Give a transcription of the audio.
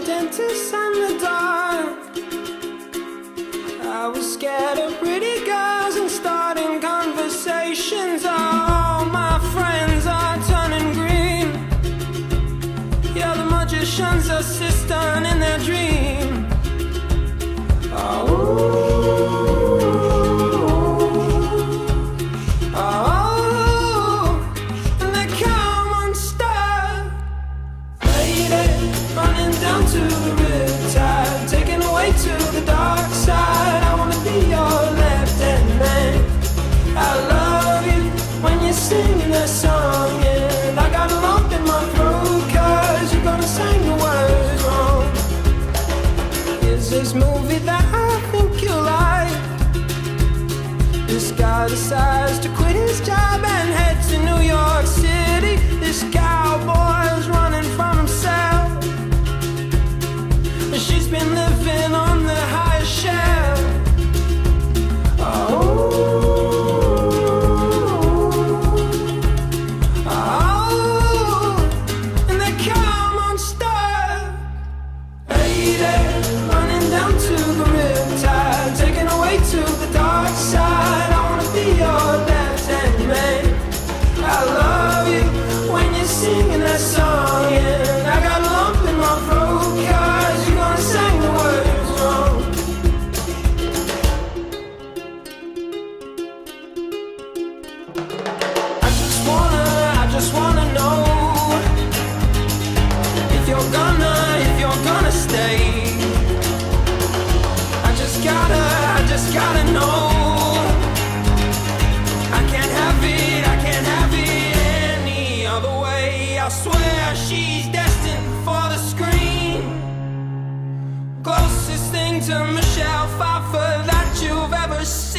dentist and the dark. I was scared of pretty girls and starting conversations. All my friends are turning green. Yeah, the magician's assistant in their dream. Down to the riptide, taken away to the dark side. I wanna be your left-hand man. I love you when you're singing that song, and I got a lump in my throat 'cause you're gonna sing the words wrong. Here's this movie that I think you'll like. This guy decides to quit his job and head to New York City. This cowboy's running from himself. She's been living on the highest shelf. And they come unstuck. Lady, running down to the riptide, taken away to the dark side. I wanna be your left-hand man. I love you when you're singing that song, and I got a lump in my throat 'cause you're gonna sing the words wrong. I just wanna know if you're gonna stay. I just gotta know. I can't have it any other way. I swear she's destined for the screen. Closest thing to Michelle Pfeiffer that you've ever seen.